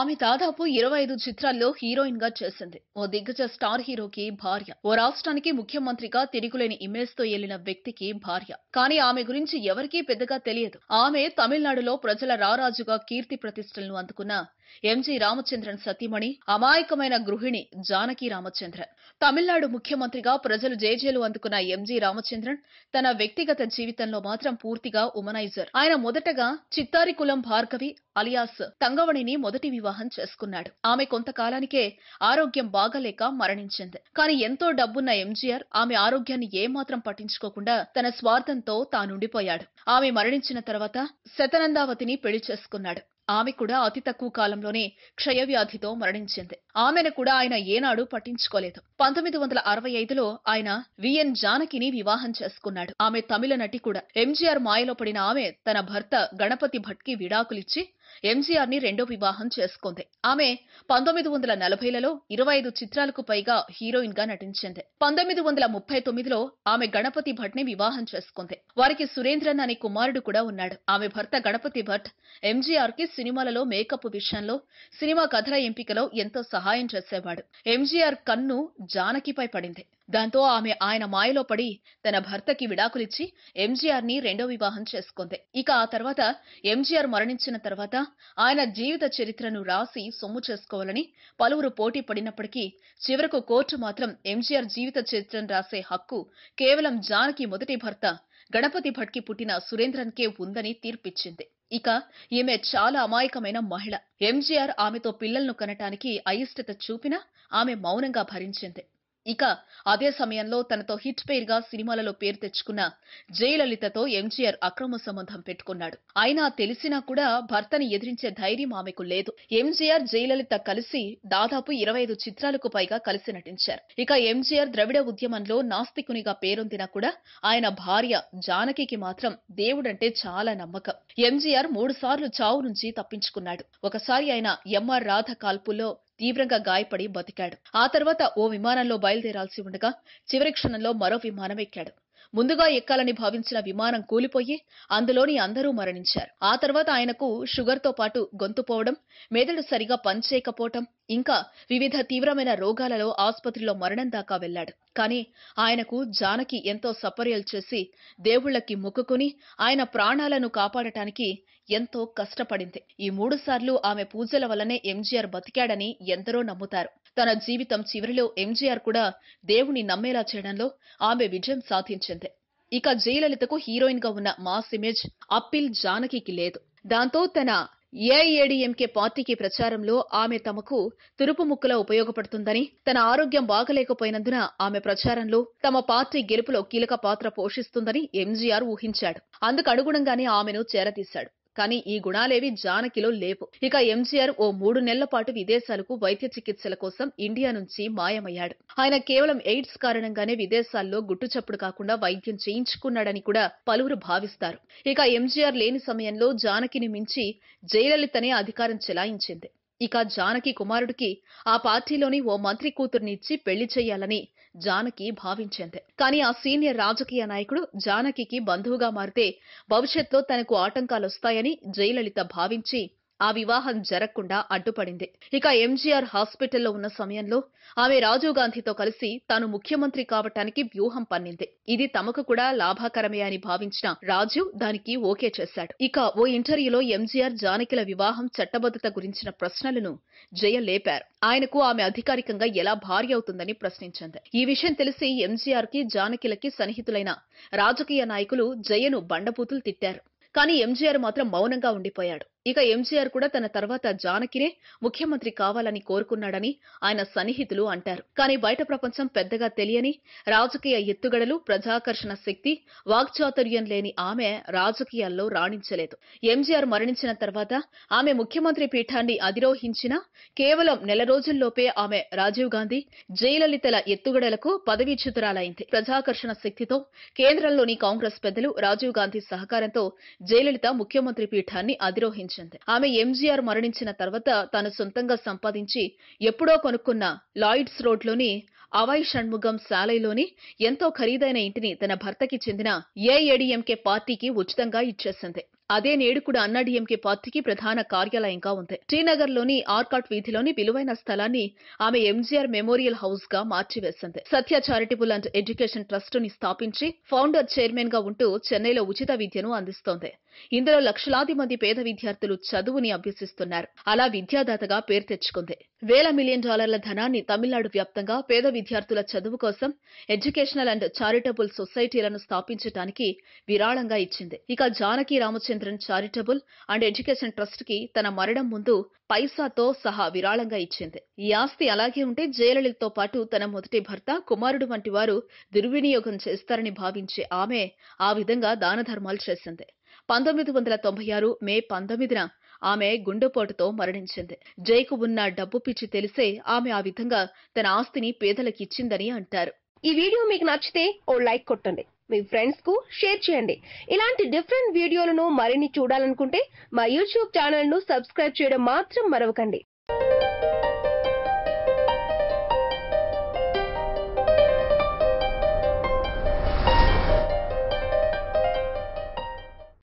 ఆమె దాదాపు 25 చిత్రాల్లో హీరోయిన్ గా చేసింది. ఓ దిగ్గజ స్టార్ హీరోకి భార్య. ఓ రాష్ట్రానికి ముఖ్యమంత్రిగా తిరుగులేని ఇమేజ్ తో ఏలిన వ్యక్తికి భార్య. కానీ ఆమె గురించి ఎవరికీ పెద్దగా తెలియదు. ఆమె తమిళనాడులో ప్రజల రారాజుగా కీర్తి ప్రతిష్టలను అందుకున్న ఎంజి రామచంద్రన్ సతీమణి, అమాయకమైన గృహిణి జానకి రామచంద్రన్. తమిళనాడు ముఖ్యమంత్రిగా ప్రజలు జేజేలు అందుకున్న ఎంజి రామచంద్రన్ తన వ్యక్తిగత జీవితంలో మాత్రం పూర్తిగా ఉమనైజర్. ఆయన మొదటగా చిత్తారికులం భార్గవి అలియాస్ తంగవణిని మొదటి వివాహం చేసుకున్నాడు. ఆమె కొంతకాలానికే ఆరోగ్యం బాగాలేక మరణించింది. కానీ ఎంతో డబ్బున్న ఎంజీఆర్ ఆమె ఆరోగ్యాన్ని ఏమాత్రం పట్టించుకోకుండా తన స్వార్థంతో తానుండిపోయాడు. ఆమె మరణించిన తర్వాత శతనందావతిని పెళ్లి చేసుకున్నాడు. ఆమె కూడా అతి తక్కువ కాలంలోనే క్షయవ్యాధితో మరణించింది. ఆమెను కూడా ఆయన ఏనాడు పట్టించుకోలేదు. 1965లో ఆయన విఎన్ జానకిని వివాహం చేసుకున్నాడు. ఆమె తమిళ నటి కూడా. ఎంజీఆర్ మాయలో పడిన ఆమె తన భర్త గణపతి భట్కి విడాకులిచ్చి ఎంజీఆర్ ని రెండో వివాహం చేసుకుంది. ఆమె 1940లలో 25 చిత్రాలకు పైగా హీరోయిన్ గా నటించింది. 1939లో ఆమె గణపతి భట్ ని వివాహం చేసుకుంది. వారికి సురేంద్రన్ అనే కుమారుడు కూడా ఉన్నాడు. ఆమె భర్త గణపతి భట్ ఎంజీఆర్ కి సినిమాలలో మేకప్ విషయంలో, సినిమా కథల ఎంపికలో ఎంతో సహాయం చేసేవాడు. ఎంజీఆర్ కన్ను జానకిపై పడింది. దాంతో ఆమె ఆయన మాయలో పడి తన భర్తకి విడాకులిచ్చి ఎంజీఆర్ ని రెండో వివాహం చేసుకుంది. ఇక ఆ తర్వాత ఎంజీఆర్ మరణించిన తర్వాత ఆయన జీవిత చరిత్రను రాసి సొమ్ము చేసుకోవాలని పలువురు పోటీ పడినప్పటికీ చివరకు కోర్టు మాత్రం ఎంజీఆర్ జీవిత చరిత్రను రాసే హక్కు కేవలం జానకి మొదటి భర్త గణపతి భట్కి పుట్టిన సురేంద్రన్ కే ఉందని తీర్పిచ్చింది. ఇక ఈమె చాలా అమాయకమైన మహిళ. ఎంజీఆర్ ఆమెతో పిల్లలను కనటానికి అయిష్టత చూపినా ఆమె మౌనంగా భరించింది. ఇక అదే సమయంలో తనతో హిట్ పేర్ గా సినిమాలలో పేరు తెచ్చుకున్న జయలలితతో ఎంజీఆర్ అక్రమ సంబంధం పెట్టుకున్నాడు. అయినా తెలిసినా కూడా భర్తని ఎదిరించే ధైర్యం ఆమెకు లేదు. ఎంజీఆర్ జయలలిత కలిసి దాదాపు 25 చిత్రాలకు పైగా కలిసి నటించారు. ఇక ఎంజీఆర్ ద్రవిడ ఉద్యమంలో నాస్తికునిగా పేరొందినా కూడా ఆయన భార్య జానకికి మాత్రం దేవుడంటే చాలా నమ్మకం. ఎంజీఆర్ 3 సార్లు చావు నుంచి తప్పించుకున్నాడు. ఒకసారి ఆయన ఎంఆర్ రాధ కాల్పుల్లో తీవ్రంగా గాయపడి బతికాడు. ఆ తర్వాత ఓ విమానంలో బయలుదేరాల్సి ఉండగా చివరి క్షణంలో మరో విమానం ఎక్కాడు. ముందుగా ఎక్కాలని భావించిన విమానం కూలిపోయి అందులోని అందరూ మరణించారు. ఆ తర్వాత ఆయనకు షుగర్ తో పాటు గొంతు పోవడం, మెదడు సరిగా పనిచేయకపోవడం, ఇంకా వివిధ తీవ్రమైన రోగాలలో ఆసుపత్రిలో మరణం దాకా వెళ్లాడు. కానీ ఆయనకు జానకి ఎంతో సపర్యలు చేసి దేవుళ్లకి మొక్కుకుని ఆయన ప్రాణాలను కాపాడటానికి ఎంతో కష్టపడింది. ఈ 3 సార్లు ఆమె పూజల వల్లనే ఎంజీఆర్ బతికాడని ఎందరో నమ్ముతారు. తన జీవితం చివరిలో ఎంజీఆర్ కూడా దేవుని నమ్మేలా చేయడంలో ఆమె విజయం సాధించింది. ఇక జయలలితకు హీరోయిన్ గా ఉన్న మాస్ ఇమేజ్ అప్పీల్ జానకికి లేదు. దాంతో తన ఏఐఏడీఎంకే పార్టీకి ప్రచారంలో ఆమె తమకు తురుపు ముక్కలా ఉపయోగపడుతుందని, తన ఆరోగ్యం బాగలేకపోయినందున ఆమె ప్రచారంలో తమ పార్టీ గెలుపులో కీలక పాత్ర పోషిస్తుందని ఎంజీఆర్ ఊహించాడు. అందుకు అనుగుణంగానే ఆమెను చేరదీశాడు. కానీ ఈ గుణాలేవి జానకిలో లేవు. ఇక ఎంజీఆర్ ఓ 3 నెలల పాటు విదేశాలకు వైద్య చికిత్సల కోసం ఇండియా నుంచి మాయమయ్యాడు. ఆయన కేవలం ఎయిడ్స్ కారణంగానే విదేశాల్లో గుట్టుచప్పుడు కాకుండా వైద్యం చేయించుకున్నాడని కూడా పలువురు భావిస్తారు. ఇక ఎంజీఆర్ లేని సమయంలో జానకిని మించి జయలలితనే అధికారం చెలాయించింది. ఇక జానకి కుమారుడికి ఆ పార్టీలోని ఓ మంత్రి కూతుర్ని ఇచ్చి పెళ్లి చేయాలని జానకి భావించింది. కానీ ఆ సీనియర్ రాజకీయ నాయకుడు జానకికి బంధువుగా మారితే భవిష్యత్తులో తనకు ఆటంకాలొస్తాయని జయలలిత భావించి ఆ వివాహం జరగకుండా అడ్డుపడింది. ఇక ఎంజీఆర్ హాస్పిటల్లో ఉన్న సమయంలో ఆమె రాజీవ్ గాంధీతో కలిసి తాను ముఖ్యమంత్రి కావటానికి వ్యూహం పన్నింది. ఇది తమకు కూడా లాభకరమే అని భావించిన రాజీవ్ దానికి ఓకే చేశాడు. ఇక ఓ ఇంటర్వ్యూలో ఎంజీఆర్ జానకిల వివాహం చట్టబద్ధత గురించిన ప్రశ్నలను జయ లేపారు. ఆయనకు ఆమె అధికారికంగా ఎలా భార్య అవుతుందని ప్రశ్నించింది. ఈ విషయం తెలిసి ఎంజీఆర్ కి జానకిలకి సన్నిహితులైన రాజకీయ నాయకులు జయను బండబూతులు తిట్టారు. కానీ ఎంజీఆర్ మాత్రం మౌనంగా ఉండిపోయాడు. ఇక ఎంజీఆర్ కూడా తన తర్వాత జానకినే ముఖ్యమంత్రి కావాలని కోరుకున్నాడని ఆయన సన్నిహితులు అంటారు. కానీ బయట ప్రపంచం పెద్దగా తెలియని, రాజకీయ ఎత్తుగడలు, ప్రజాకర్షణ శక్తి, వాక్చాతుర్యం లేని ఆమె రాజకీయాల్లో రాణించలేదు. ఎంజీఆర్ మరణించిన తర్వాత ఆమె ముఖ్యమంత్రి పీఠాన్ని అధిరోహించిన కేవలం నెల రోజుల్లోపే ఆమె రాజీవ్ గాంధీ, జయలలితల ఎత్తుగడలకు పదవీచ్యుతురాలైంది. ప్రజాకర్షణ శక్తితో కేంద్రంలోని కాంగ్రెస్ పెద్దలు రాజీవ్ గాంధీ సహకారంతో జయలలిత ముఖ్యమంత్రి పీఠాన్ని అధిరోహించింది. ఆమె ఎంజీఆర్ మరణించిన తర్వాత తాను సొంతంగా సంపాదించి ఎప్పుడో కొనుక్కున్న లాయిడ్స్ రోడ్లోని అవై షణ్ముగం శాలైలోని ఎంతో ఖరీదైన ఇంటిని తన భర్తకి చెందిన ఏఐఏడీఎంకే పార్టీకి ఉచితంగా ఇచ్చేసింది. అదే నేడు కూడా అన్నాడీఎంకే పార్టీకి ప్రధాన కార్యాలయంగా ఉంది. శ్రీనగర్లోని ఆర్కాట్ వీధిలోని విలువైన స్థలాన్ని ఆమె ఎంజీఆర్ మెమోరియల్ హౌస్ గా మార్చివేసింది. సత్య చారిటబుల్ అండ్ ఎడ్యుకేషన్ ట్రస్ట్ ని స్థాపించి ఫౌండర్ చైర్మన్ గా ఉంటూ చెన్నైలో ఉచిత విద్యను అందిస్తోంది. ఇందులో లక్షలాది మంది పేద విద్యార్థులు చదువుని అభ్యసిస్తున్నారు. అలా విద్యాదాతగా పేరు తెచ్చుకుంది. వేల మిలియన్ డాలర్ల ధనాన్ని తమిళనాడు వ్యాప్తంగా పేద విద్యార్థుల చదువు కోసం ఎడ్యుకేషనల్ అండ్ చారిటబుల్ సొసైటీలను స్థాపించడానికి విరాళంగా ఇచ్చింది. ఇక Janaki Ramachandran charitable and education trust కి తన మరణం ముందు పైసాతో సహా విరాళంగా ఇచ్చింది. ఈ ఆస్తి అలాగే ఉంటే జయలలితతో పాటు తన మొదటి భర్త, కుమారుడు వంటి వారు దుర్వినియోగం చేస్తారని భావించే ఆమె ఆ విధంగా దాన ధర్మాలు చేసింది. 1996 మే 19న ఆమె గుండెపోటుతో మరణించింది. జైకు ఉన్న డబ్బు పిచ్చి తెలిసే ఆమె ఆ విధంగా తన ఆస్తిని పేదలకిచ్చిందని అంటారు. ఈ వీడియో మీకు నచ్చితే ఓ లైక్ కొట్టండి. మీ ఫ్రెండ్స్ కు షేర్ చేయండి. ఇలాంటి డిఫరెంట్ వీడియోలను మరిన్ని చూడాలనుకుంటే మా యూట్యూబ్ ఛానల్ ను సబ్స్క్రైబ్ చేయడం మాత్రం మరవకండి.